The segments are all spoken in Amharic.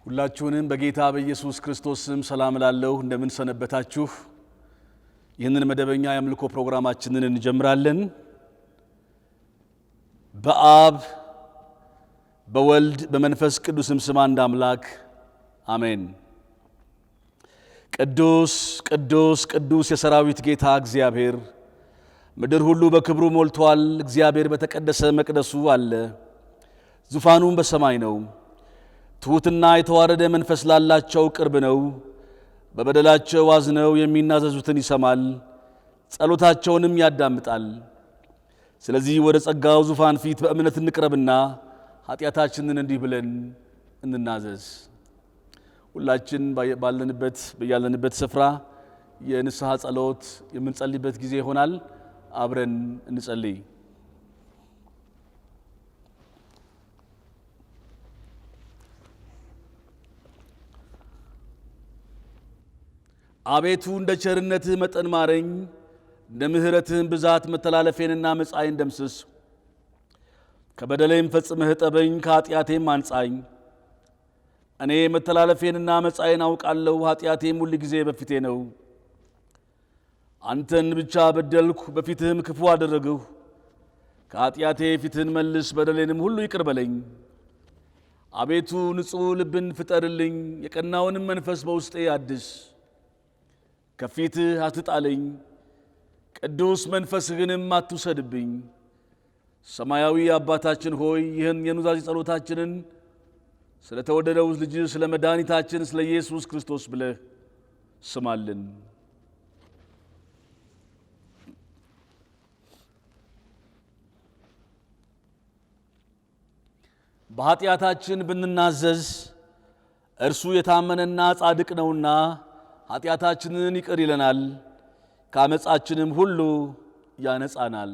ሁላችሁንም በጌታ በኢየሱስ ክርስቶስ ስም ሰላም እላለሁ። እንደምን ሰነበታችሁ? ይህንን መደበኛ የአምልኮ ፕሮግራማችንን እንጀምራለን። በአብ በወልድ በመንፈስ ቅዱስም ስም አንድ አምላክ አሜን። ቅዱስ ቅዱስ ቅዱስ የሰራዊት ጌታ እግዚአብሔር፣ ምድር ሁሉ በክብሩ ሞልቷል። እግዚአብሔር በተቀደሰ መቅደሱ አለ፣ ዙፋኑም በሰማይ ነው። ትሑትና የተዋረደ መንፈስ ላላቸው ቅርብ ነው። በበደላቸው አዝነው የሚናዘዙትን ይሰማል፣ ጸሎታቸውንም ያዳምጣል። ስለዚህ ወደ ጸጋው ዙፋን ፊት በእምነት እንቅረብና ኃጢአታችንን እንዲህ ብለን እንናዘዝ። ሁላችን በያለንበት ስፍራ የንስሐ ጸሎት የምንጸልይበት ጊዜ ይሆናል። አብረን እንጸልይ። አቤቱ እንደ ቸርነትህ መጠን ማረኝ፣ እንደ ምሕረትህም ብዛት መተላለፌንና መጻይን ደምስስ። ከበደሌም ፈጽመህ እጠበኝ፣ ከኃጢአቴም አንጻኝ። እኔ መተላለፌንና መጻይን አውቃለሁ፣ ኃጢአቴም ሁል ጊዜ በፊቴ ነው። አንተን ብቻ በደልኩ፣ በፊትህም ክፉ አደረግሁ። ከኃጢአቴ ፊትህን መልስ፣ በደሌንም ሁሉ ይቅር በለኝ። አቤቱ ንጹሕ ልብን ፍጠርልኝ፣ የቀናውንም መንፈስ በውስጤ አድስ። ከፊትህ አትጣለኝ፣ ቅዱስ መንፈስህንም አትውሰድብኝ። ሰማያዊ አባታችን ሆይ ይህን የኑዛዜ ጸሎታችንን ስለ ተወደደው ልጅ ስለ መድኃኒታችን ስለ ኢየሱስ ክርስቶስ ብለህ ስማልን። በኃጢአታችን ብንናዘዝ እርሱ የታመነና ጻድቅ ነውና ኃጢአታችንን ይቅር ይለናል፣ ከአመፃችንም ሁሉ ያነጻናል።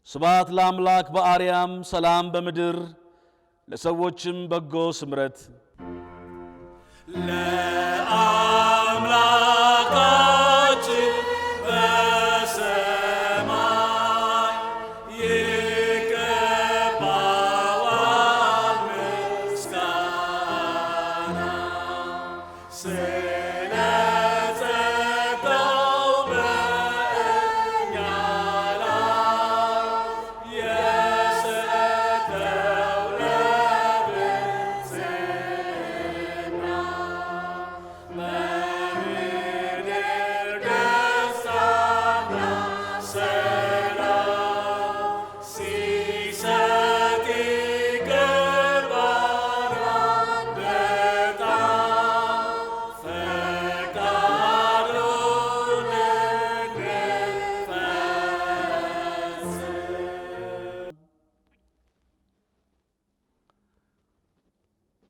ስብሐት ለአምላክ በአርያም ሰላም በምድር ለሰዎችም በጎ ስምረት። ለአምላካችን በሰማይ ይገባዋል ምስጋና።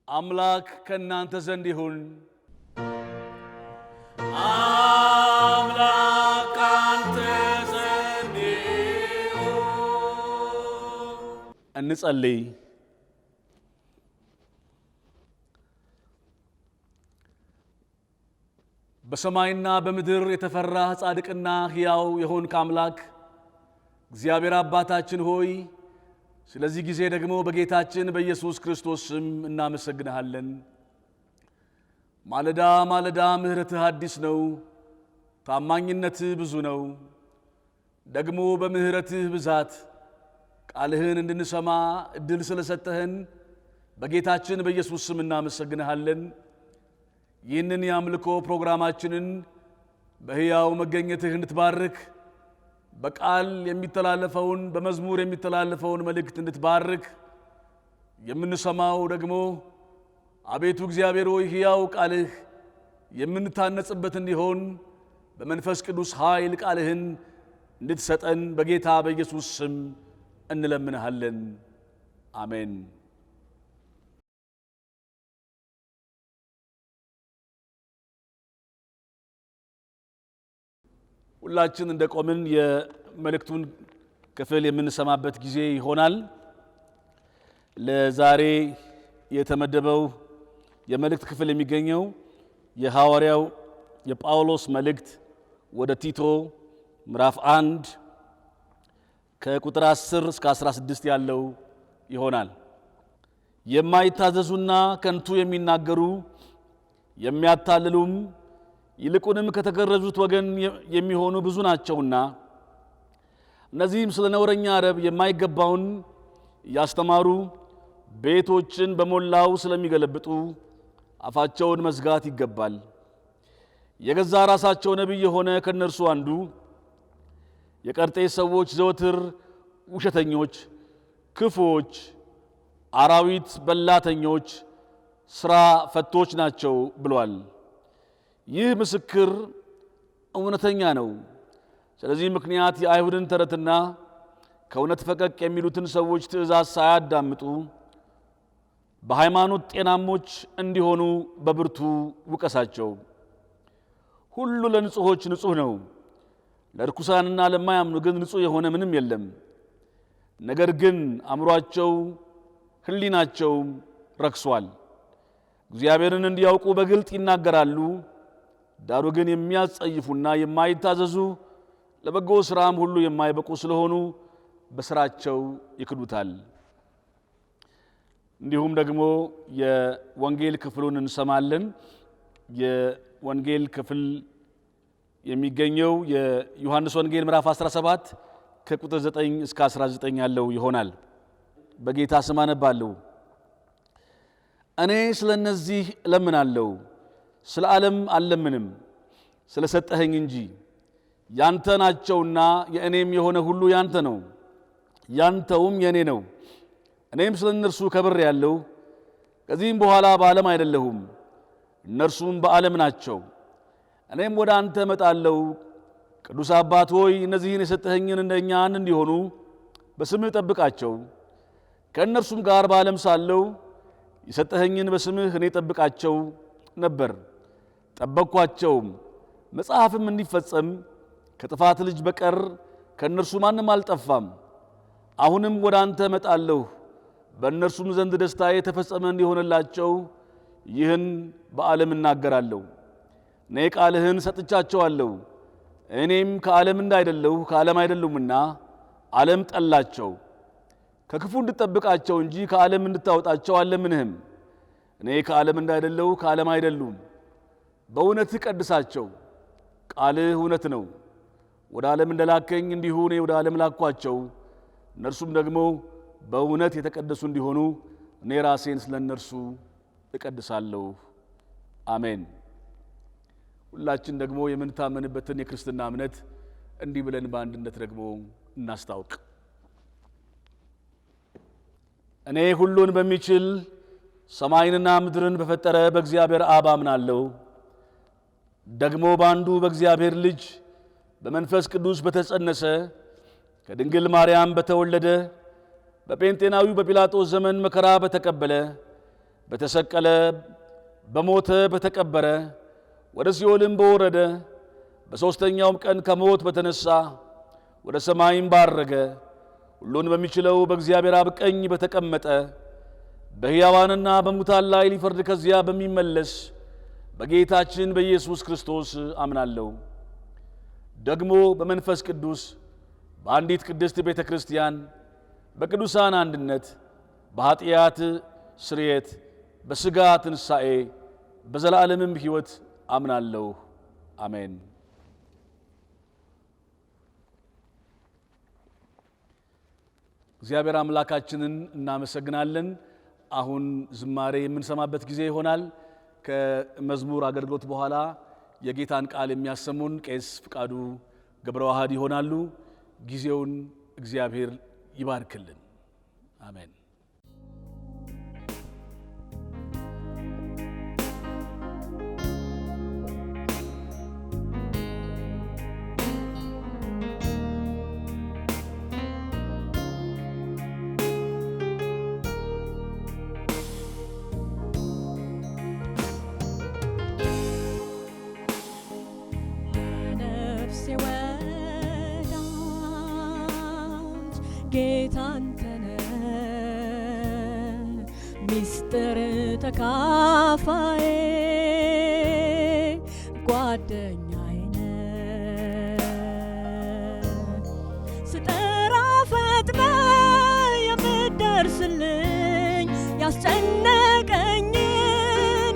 አምላክ ከእናንተ ዘንድ ይሁን። አምላክ ካንተ እንጸልይ። በሰማይና በምድር የተፈራህ ጻድቅና ሕያው የሆንክ አምላክ እግዚአብሔር አባታችን ሆይ ስለዚህ ጊዜ ደግሞ በጌታችን በኢየሱስ ክርስቶስ ስም እናመሰግንሃለን። ማለዳ ማለዳ ምሕረትህ አዲስ ነው፣ ታማኝነትህ ብዙ ነው። ደግሞ በምሕረትህ ብዛት ቃልህን እንድንሰማ እድል ስለሰጠህን በጌታችን በኢየሱስ ስም እናመሰግንሃለን። ይህንን የአምልኮ ፕሮግራማችንን በሕያው መገኘትህ እንድትባርክ፣ በቃል የሚተላለፈውን በመዝሙር የሚተላለፈውን መልእክት እንድትባርክ፣ የምንሰማው ደግሞ አቤቱ እግዚአብሔር ሆይ ሕያው ቃልህ የምንታነጽበት እንዲሆን በመንፈስ ቅዱስ ኃይል ቃልህን እንድትሰጠን በጌታ በኢየሱስ ስም እንለምንሃለን። አሜን። ሁላችን እንደቆምን የመልእክቱን ክፍል የምንሰማበት ጊዜ ይሆናል። ለዛሬ የተመደበው የመልእክት ክፍል የሚገኘው የሐዋርያው የጳውሎስ መልእክት ወደ ቲቶ ምዕራፍ 1 ከቁጥር 10 እስከ 16 ያለው ይሆናል። የማይታዘዙና ከንቱ የሚናገሩ የሚያታልሉም ይልቁንም ከተገረዙት ወገን የሚሆኑ ብዙ ናቸውና እነዚህም ስለ ነውረኛ ረብ የማይገባውን እያስተማሩ ቤቶችን በሞላው ስለሚገለብጡ አፋቸውን መዝጋት ይገባል። የገዛ ራሳቸው ነቢይ የሆነ ከነርሱ አንዱ የቀርጤስ ሰዎች ዘወትር ውሸተኞች፣ ክፉዎች፣ አራዊት በላተኞች፣ ሥራ ፈቶች ናቸው ብሏል። ይህ ምስክር እውነተኛ ነው። ስለዚህ ምክንያት የአይሁድን ተረትና ከእውነት ፈቀቅ የሚሉትን ሰዎች ትእዛዝ ሳያዳምጡ በሃይማኖት ጤናሞች እንዲሆኑ በብርቱ ውቀሳቸው። ሁሉ ለንጹሖች ንጹሕ ነው፣ ለርኩሳንና ለማያምኑ ግን ንጹሕ የሆነ ምንም የለም። ነገር ግን አእምሯቸው ሕሊናቸው ረክሷል። እግዚአብሔርን እንዲያውቁ በግልጥ ይናገራሉ፣ ዳሩ ግን የሚያስጸይፉና የማይታዘዙ ለበጎ ሥራም ሁሉ የማይበቁ ስለሆኑ በሥራቸው ይክዱታል። እንዲሁም ደግሞ የወንጌል ክፍሉን እንሰማለን። የወንጌል ክፍል የሚገኘው የዮሐንስ ወንጌል ምዕራፍ 17 ከቁጥር 9 እስከ 19 ያለው ይሆናል። በጌታ ስም አነባለሁ። እኔ ስለ እነዚህ እለምናለሁ፣ ስለ ዓለም አልለምንም፣ ስለ ሰጠኸኝ እንጂ። ያንተ ናቸውና የእኔም የሆነ ሁሉ ያንተ ነው፣ ያንተውም የእኔ ነው። እኔም ስለ እነርሱ ከብሬአለሁ። ከዚህም በኋላ በዓለም አይደለሁም፣ እነርሱም በዓለም ናቸው፣ እኔም ወደ አንተ እመጣለሁ። ቅዱስ አባት ሆይ እነዚህን የሰጠኸኝን እንደኛ አንድ እንዲሆኑ በስምህ ጠብቃቸው። ከእነርሱም ጋር በዓለም ሳለሁ የሰጠኸኝን በስምህ እኔ ጠብቃቸው ነበር፣ ጠበቅኳቸውም። መጽሐፍም እንዲፈጸም ከጥፋት ልጅ በቀር ከእነርሱ ማንም አልጠፋም። አሁንም ወደ አንተ እመጣለሁ፣ በእነርሱም ዘንድ ደስታዬ የተፈጸመ እንዲሆንላቸው ይህን በዓለም እናገራለሁ። እኔ ቃልህን ሰጥቻቸዋለሁ። እኔም ከዓለም እንዳይደለሁ ከዓለም አይደሉምና ዓለም ጠላቸው። ከክፉ እንድጠብቃቸው እንጂ ከዓለም እንድታወጣቸው አልለምንህም። እኔ ከዓለም እንዳይደለሁ ከዓለም አይደሉም። በእውነትህ ቀድሳቸው፣ ቃልህ እውነት ነው። ወደ ዓለም እንደላከኝ እንዲሁ እኔ ወደ ዓለም ላኳቸው። እነርሱም ደግሞ በእውነት የተቀደሱ እንዲሆኑ እኔ ራሴን ስለ እነርሱ እቀድሳለሁ። አሜን። ሁላችን ደግሞ የምንታመንበትን የክርስትና እምነት እንዲህ ብለን በአንድነት ደግሞ እናስታውቅ። እኔ ሁሉን በሚችል ሰማይንና ምድርን በፈጠረ በእግዚአብሔር አብ አምናለሁ። ደግሞ በአንዱ በእግዚአብሔር ልጅ በመንፈስ ቅዱስ በተጸነሰ ከድንግል ማርያም በተወለደ በጴንጤናዊው በጲላጦስ ዘመን መከራ በተቀበለ በተሰቀለ በሞተ በተቀበረ ወደ ሲኦልም በወረደ በሦስተኛውም ቀን ከሞት በተነሳ ወደ ሰማይም ባረገ ሁሉን በሚችለው በእግዚአብሔር አብ ቀኝ በተቀመጠ በሕያዋንና በሙታን ላይ ሊፈርድ ከዚያ በሚመለስ በጌታችን በኢየሱስ ክርስቶስ አምናለሁ። ደግሞ በመንፈስ ቅዱስ በአንዲት ቅድስት ቤተ ክርስቲያን በቅዱሳን አንድነት በኃጢአት ስርየት በሥጋ ትንሣኤ በዘላለምም ሕይወት አምናለሁ። አሜን። እግዚአብሔር አምላካችንን እናመሰግናለን። አሁን ዝማሬ የምንሰማበት ጊዜ ይሆናል። ከመዝሙር አገልግሎት በኋላ የጌታን ቃል የሚያሰሙን ቄስ ፍቃዱ ገብረዋህድ ይሆናሉ። ጊዜውን እግዚአብሔር ይባርክልን። አሜን። ሚስጥር ተካፋዬ ጓደኛዬ ስጠራ ፈጥነ የምትደርስልኝ ያስጨነቀኝን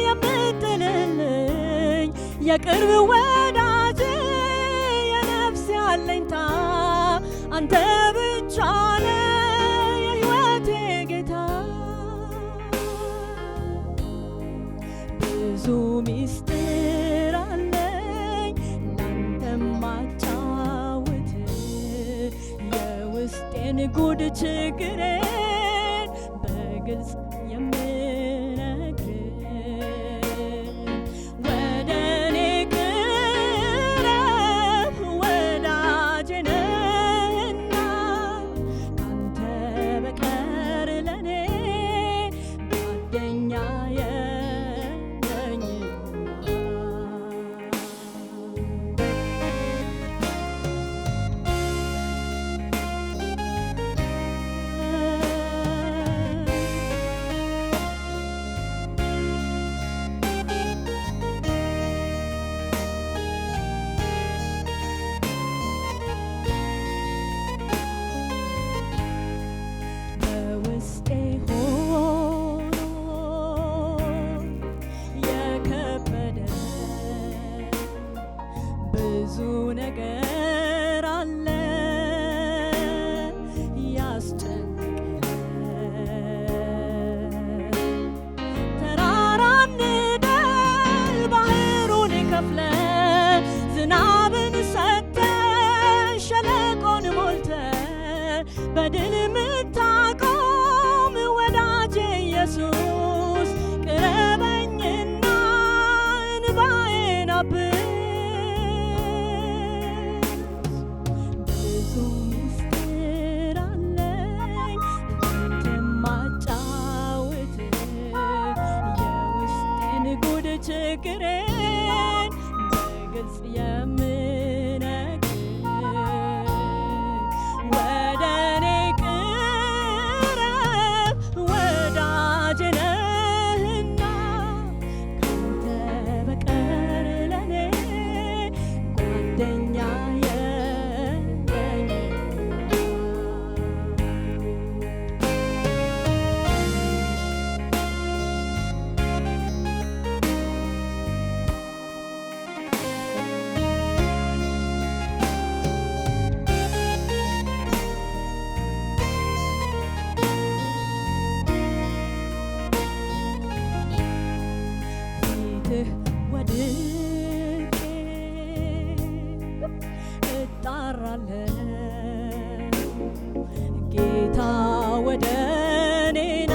የምትልልኝ የቅርብ ወዳጅ የነፍስ ያለኝታ አንተ ብቻ ነህ የሕይወቴ ጌታ። ብዙ ሚስጥር አለኝ ላንተ ማጫወት የውስጤን ጉድ ችግሬን በግልጽ በድል ምታቆም ወዳጄ ኢየሱስ ቅረበኝና እንባዬን አብስ። ብዙ ምስጢር አለኝ ላንተ ማጫወት የውስጤን ጉድ ችግሬን በግልጽ ጌታ ወደ እኔና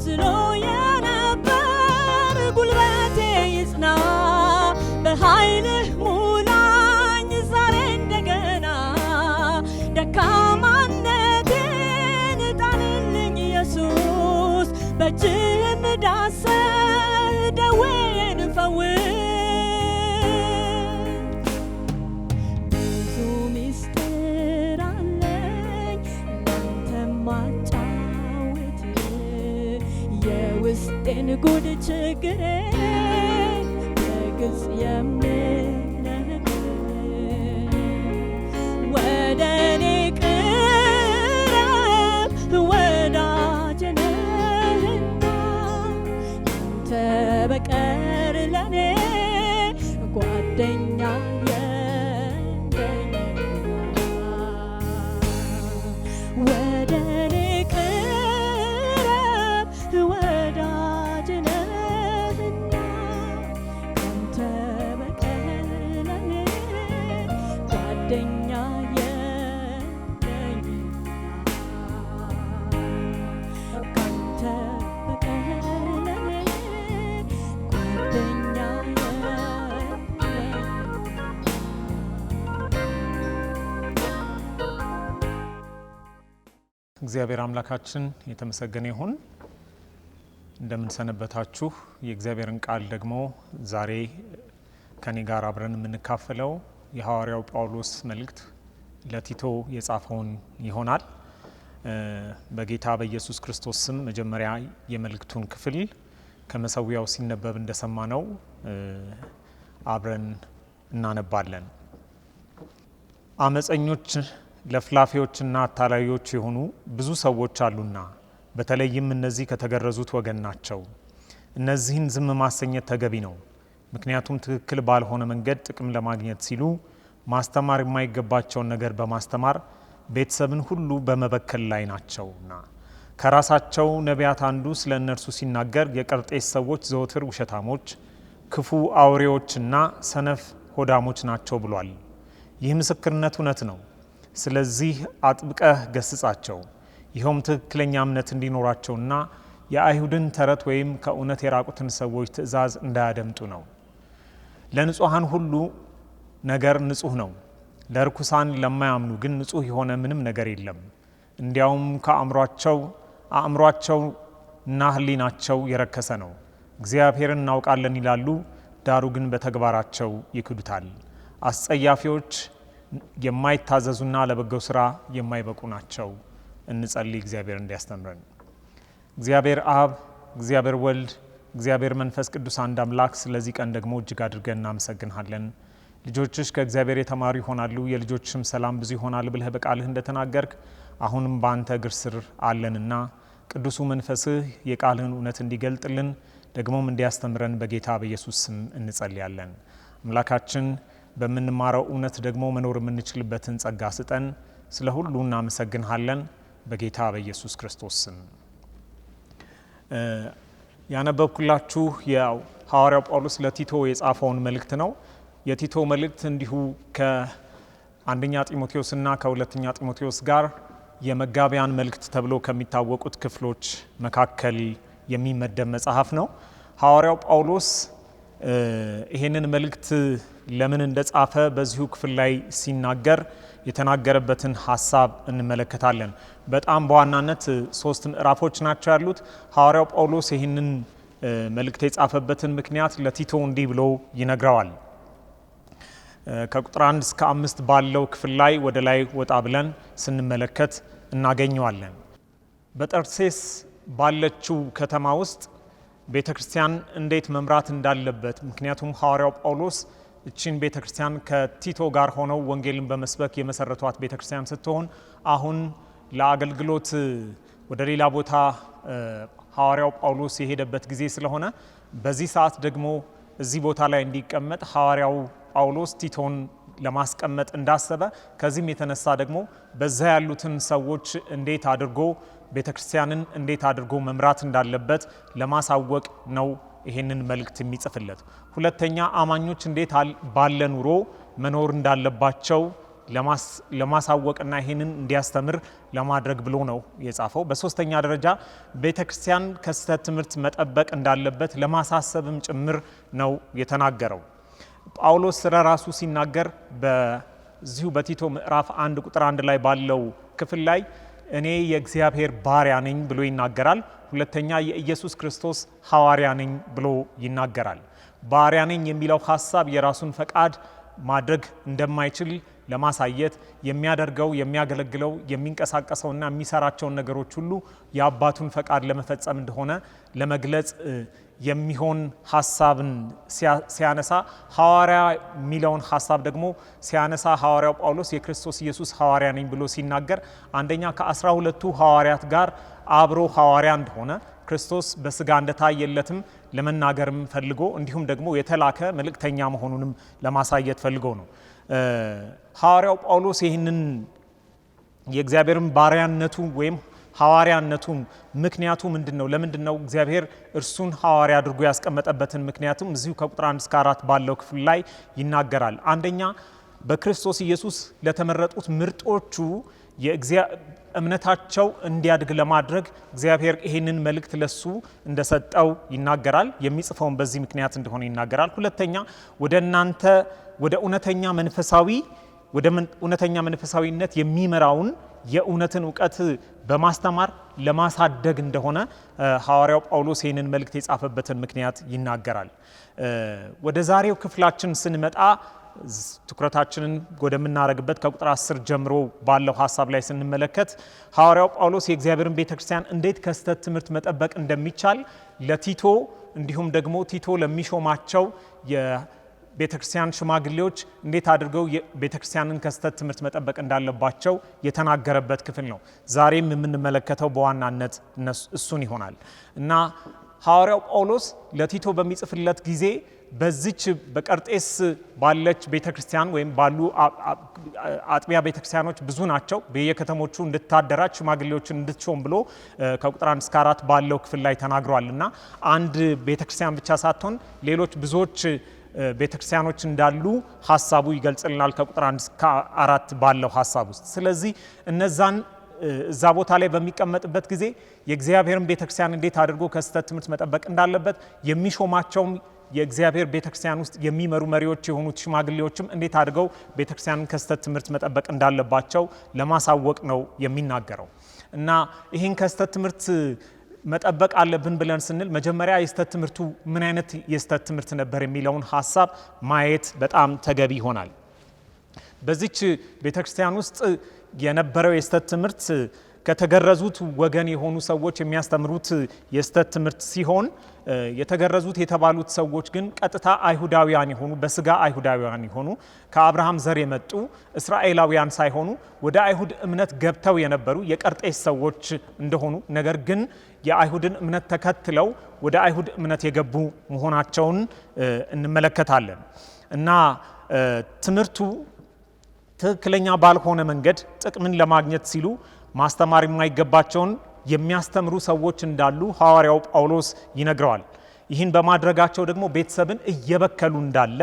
ዝሎ የነበር ጉልበቴ ይጽና በኃይልህ ሙላኝ ዛሬ እንደገና ደካማነቴን ጣልልኝ ኢየሱስ በእጅህም ዳሰህ ደዌዬን ፈውስ። ችግሬ በግልጽ የምነግር ወደ እኔ ቅረብ ወዳጄ ነህና ያንተ በቀር ለኔ ጓደኛ የለኝምና ወደ እኔ ቅረብ ወዳጄ ነህና ካንተ በቀር ለኔ ጓደኛ የለኝምና ካንተ በቀር ለኔ ጓደኛ እግዚአብሔር አምላካችን የተመሰገነ ይሁን። እንደምን ሰነበታችሁ? የእግዚአብሔርን ቃል ደግሞ ዛሬ ከኔ ጋር አብረን የምንካፈለው የሐዋርያው ጳውሎስ መልእክት ለቲቶ የጻፈውን ይሆናል። በጌታ በኢየሱስ ክርስቶስ ስም መጀመሪያ የመልእክቱን ክፍል ከመሰዊያው ሲነበብ እንደሰማነው አብረን እናነባለን። አመፀኞች ለፍላፊዎችና አታላዮች የሆኑ ብዙ ሰዎች አሉና በተለይም እነዚህ ከተገረዙት ወገን ናቸው። እነዚህን ዝም ማሰኘት ተገቢ ነው። ምክንያቱም ትክክል ባልሆነ መንገድ ጥቅም ለማግኘት ሲሉ ማስተማር የማይገባቸውን ነገር በማስተማር ቤተሰብን ሁሉ በመበከል ላይ ናቸውና። ከራሳቸው ነቢያት አንዱ ስለ እነርሱ ሲናገር የቀርጤስ ሰዎች ዘወትር ውሸታሞች፣ ክፉ አውሬዎችና ሰነፍ ሆዳሞች ናቸው ብሏል። ይህ ምስክርነት እውነት ነው። ስለዚህ አጥብቀህ ገስጻቸው፣ ይኸውም ትክክለኛ እምነት እንዲኖራቸውና የአይሁድን ተረት ወይም ከእውነት የራቁትን ሰዎች ትእዛዝ እንዳያደምጡ ነው። ለንጹሐን ሁሉ ነገር ንጹሕ ነው፣ ለርኩሳን ለማያምኑ ግን ንጹሕ የሆነ ምንም ነገር የለም። እንዲያውም አእምሯቸውና ሕሊናቸው የረከሰ ነው። እግዚአብሔርን እናውቃለን ይላሉ፣ ዳሩ ግን በተግባራቸው ይክዱታል። አስጸያፊዎች፣ የማይታዘዙና ለበጎ ስራ የማይበቁ ናቸው። እንጸልይ እግዚአብሔር እንዲያስተምረን። እግዚአብሔር አብ፣ እግዚአብሔር ወልድ፣ እግዚአብሔር መንፈስ ቅዱስ አንድ አምላክ፣ ስለዚህ ቀን ደግሞ እጅግ አድርገን እናመሰግንሃለን። ልጆችሽ ከእግዚአብሔር የተማሩ ይሆናሉ፣ የልጆችሽም ሰላም ብዙ ይሆናል ብለህ በቃልህ እንደተናገርክ አሁንም በአንተ እግር ስር አለንና ቅዱሱ መንፈስህ የቃልህን እውነት እንዲገልጥልን ደግሞም እንዲያስተምረን በጌታ በኢየሱስ ስም እንጸልያለን። አምላካችን በምንማረው እውነት ደግሞ መኖር የምንችልበትን ጸጋ ስጠን። ስለ ሁሉ እናመሰግንሃለን በጌታ በኢየሱስ ክርስቶስ ስም። ያነበብኩላችሁ የሐዋርያው ጳውሎስ ለቲቶ የጻፈውን መልእክት ነው። የቲቶ መልእክት እንዲሁ ከአንደኛ ጢሞቴዎስና ከሁለተኛ ጢሞቴዎስ ጋር የመጋቢያን መልእክት ተብሎ ከሚታወቁት ክፍሎች መካከል የሚመደብ መጽሐፍ ነው። ሐዋርያው ጳውሎስ ይሄንን መልእክት ለምን እንደጻፈ በዚሁ ክፍል ላይ ሲናገር የተናገረበትን ሐሳብ እንመለከታለን። በጣም በዋናነት 3 ምዕራፎች ናቸው ያሉት። ሐዋርያው ጳውሎስ ይህንን መልእክት የጻፈበትን ምክንያት ለቲቶ እንዲህ ብሎ ይነግረዋል። ከቁጥር 1 እስከ 5 ባለው ክፍል ላይ ወደ ላይ ወጣ ብለን ስንመለከት እናገኘዋለን። በጠርሴስ ባለችው ከተማ ውስጥ ቤተ ክርስቲያን እንዴት መምራት እንዳለበት፣ ምክንያቱም ሐዋርያው ጳውሎስ እቺን ቤተ ክርስቲያን ከቲቶ ጋር ሆነው ወንጌልን በመስበክ የመሰረቷት ቤተ ክርስቲያን ስትሆን አሁን ለአገልግሎት ወደ ሌላ ቦታ ሐዋርያው ጳውሎስ የሄደበት ጊዜ ስለሆነ በዚህ ሰዓት ደግሞ እዚህ ቦታ ላይ እንዲቀመጥ ሐዋርያው ጳውሎስ ቲቶን ለማስቀመጥ እንዳሰበ፣ ከዚህም የተነሳ ደግሞ በዛ ያሉትን ሰዎች እንዴት አድርጎ ቤተክርስቲያንን እንዴት አድርጎ መምራት እንዳለበት ለማሳወቅ ነው ይሄንን መልእክት የሚጽፍለት። ሁለተኛ አማኞች እንዴት ባለ ኑሮ መኖር እንዳለባቸው ለማሳወቅና ይሄንን እንዲያስተምር ለማድረግ ብሎ ነው የጻፈው። በሶስተኛ ደረጃ ቤተክርስቲያን ከስህተት ትምህርት መጠበቅ እንዳለበት ለማሳሰብም ጭምር ነው የተናገረው። ጳውሎስ ስለ ራሱ ሲናገር በዚሁ በቲቶ ምዕራፍ 1 ቁጥር 1 ላይ ባለው ክፍል ላይ እኔ የእግዚአብሔር ባሪያ ነኝ ብሎ ይናገራል። ሁለተኛ የኢየሱስ ክርስቶስ ሐዋርያ ነኝ ብሎ ይናገራል። ባሪያ ነኝ የሚለው ሐሳብ የራሱን ፈቃድ ማድረግ እንደማይችል ለማሳየት የሚያደርገው የሚያገለግለው የሚንቀሳቀሰውና የሚሰራቸውን ነገሮች ሁሉ የአባቱን ፈቃድ ለመፈጸም እንደሆነ ለመግለጽ የሚሆን ሐሳብን ሲያነሳ ሐዋርያ የሚለውን ሐሳብ ደግሞ ሲያነሳ ሐዋርያው ጳውሎስ የክርስቶስ ኢየሱስ ሐዋርያ ነኝ ብሎ ሲናገር አንደኛ ከ12ቱ ሐዋርያት ጋር አብሮ ሐዋርያ እንደሆነ ክርስቶስ በስጋ እንደታየለትም ለመናገርም ፈልጎ እንዲሁም ደግሞ የተላከ መልእክተኛ መሆኑንም ለማሳየት ፈልጎ ነው። ሐዋርያው ጳውሎስ ይህንን የእግዚአብሔርን ባሪያነቱ ወይም ሐዋርያነቱን ምክንያቱ ምንድነው? ለምንድነው እግዚአብሔር እርሱን ሐዋርያ አድርጎ ያስቀመጠበትን ምክንያቱም እዚሁ ከቁጥር 1 እስከ 4 ባለው ክፍል ላይ ይናገራል። አንደኛ በክርስቶስ ኢየሱስ ለተመረጡት ምርጦቹ እምነታቸው እንዲያድግ ለማድረግ እግዚአብሔር ይህንን መልእክት ለሱ እንደሰጠው ይናገራል። የሚጽፈውን በዚህ ምክንያት እንደሆነ ይናገራል። ሁለተኛ ወደ እናንተ ወደ እውነተኛ መንፈሳዊነት የሚመራውን የእውነትን እውቀት በማስተማር ለማሳደግ እንደሆነ ሐዋርያው ጳውሎስ ይህንን መልእክት የጻፈበትን ምክንያት ይናገራል። ወደ ዛሬው ክፍላችን ስንመጣ ትኩረታችንን ወደምናረግበት ከቁጥር 10 ጀምሮ ባለው ሐሳብ ላይ ስንመለከት ሐዋርያው ጳውሎስ የእግዚአብሔርን ቤተክርስቲያን እንዴት ከስተት ትምህርት መጠበቅ እንደሚቻል ለቲቶ እንዲሁም ደግሞ ቲቶ ለሚሾማቸው የቤተክርስቲያን ሽማግሌዎች እንዴት አድርገው የቤተክርስቲያንን ከስተት ትምህርት መጠበቅ እንዳለባቸው የተናገረበት ክፍል ነው። ዛሬም የምንመለከተው በዋናነት እሱን ይሆናል እና ሐዋርያው ጳውሎስ ለቲቶ በሚጽፍለት ጊዜ በዚች በቀርጤስ ባለች ቤተክርስቲያን ወይም ባሉ አጥቢያ ቤተክርስቲያኖች ብዙ ናቸው። በየከተሞቹ እንድታደራጅ ሽማግሌዎችን እንድትሾም ብሎ ከቁጥር 1 እስከ 4 ባለው ክፍል ላይ ተናግሯል እና አንድ ቤተክርስቲያን ብቻ ሳትሆን ሌሎች ብዙዎች ቤተክርስቲያኖች እንዳሉ ሐሳቡ ይገልጽልናል ከቁጥር 1 እስከ 4 ባለው ሐሳብ ውስጥ። ስለዚህ እነዛን እዛ ቦታ ላይ በሚቀመጥበት ጊዜ የእግዚአብሔርን ቤተክርስቲያን እንዴት አድርጎ ከስተት ትምህርት መጠበቅ እንዳለበት የሚሾማቸውም የእግዚአብሔር ቤተክርስቲያን ውስጥ የሚመሩ መሪዎች የሆኑት ሽማግሌዎችም እንዴት አድርገው ቤተክርስቲያንን ከስተት ትምህርት መጠበቅ እንዳለባቸው ለማሳወቅ ነው የሚናገረው እና ይህን ከስተት ትምህርት መጠበቅ አለብን ብለን ስንል መጀመሪያ የስተት ትምህርቱ ምን አይነት የስተት ትምህርት ነበር የሚለውን ሐሳብ ማየት በጣም ተገቢ ይሆናል። በዚች ቤተክርስቲያን ውስጥ የነበረው የስተት ትምህርት ከተገረዙት ወገን የሆኑ ሰዎች የሚያስተምሩት የስተት ትምህርት ሲሆን የተገረዙት የተባሉት ሰዎች ግን ቀጥታ አይሁዳውያን የሆኑ በስጋ አይሁዳውያን የሆኑ ከአብርሃም ዘር የመጡ እስራኤላውያን ሳይሆኑ ወደ አይሁድ እምነት ገብተው የነበሩ የቀርጤስ ሰዎች እንደሆኑ ነገር ግን የአይሁድን እምነት ተከትለው ወደ አይሁድ እምነት የገቡ መሆናቸውን እንመለከታለን እና ትምህርቱ ትክክለኛ ባልሆነ መንገድ ጥቅምን ለማግኘት ሲሉ ማስተማር የማይገባቸውን የሚያስተምሩ ሰዎች እንዳሉ ሐዋርያው ጳውሎስ ይነግረዋል። ይህን በማድረጋቸው ደግሞ ቤተሰብን እየበከሉ እንዳለ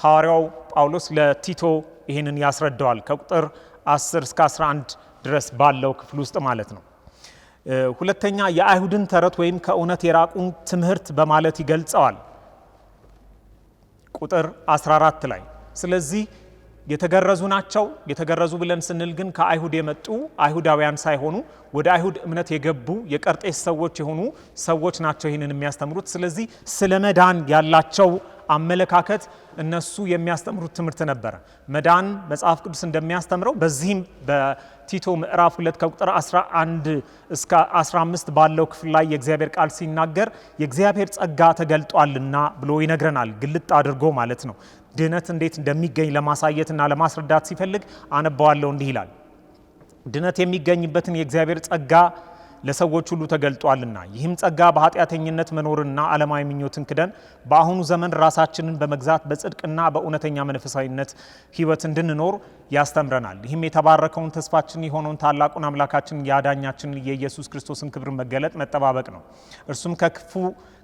ሐዋርያው ጳውሎስ ለቲቶ ይህንን ያስረዳዋል ከቁጥር 10 እስከ 11 ድረስ ባለው ክፍል ውስጥ ማለት ነው። ሁለተኛ የአይሁድን ተረት ወይም ከእውነት የራቁን ትምህርት በማለት ይገልጸዋል ቁጥር 14 ላይ። ስለዚህ የተገረዙ ናቸው። የተገረዙ ብለን ስንል ግን ከአይሁድ የመጡ አይሁዳውያን ሳይሆኑ ወደ አይሁድ እምነት የገቡ የቀርጤስ ሰዎች የሆኑ ሰዎች ናቸው ይህንን የሚያስተምሩት። ስለዚህ ስለ መዳን ያላቸው አመለካከት እነሱ የሚያስተምሩት ትምህርት ነበረ። መዳን መጽሐፍ ቅዱስ እንደሚያስተምረው በዚህም በቲቶ ምዕራፍ 2 ከቁጥር 11 እስከ 15 ባለው ክፍል ላይ የእግዚአብሔር ቃል ሲናገር የእግዚአብሔር ጸጋ ተገልጧልና ብሎ ይነግረናል። ግልጥ አድርጎ ማለት ነው። ድነት እንዴት እንደሚገኝ ለማሳየትና ለማስረዳት ሲፈልግ አነባዋለሁ። እንዲህ ይላል፣ ድነት የሚገኝበትን የእግዚአብሔር ጸጋ ለሰዎች ሁሉ ተገልጧልና ይህም ጸጋ በኃጢአተኝነት መኖርና ዓለማዊ ምኞትን ክደን በአሁኑ ዘመን ራሳችንን በመግዛት በጽድቅና በእውነተኛ መንፈሳዊነት ሕይወት እንድንኖር ያስተምረናል። ይህም የተባረከውን ተስፋችን የሆነውን ታላቁን አምላካችን የአዳኛችንን የኢየሱስ ክርስቶስን ክብር መገለጥ መጠባበቅ ነው። እርሱም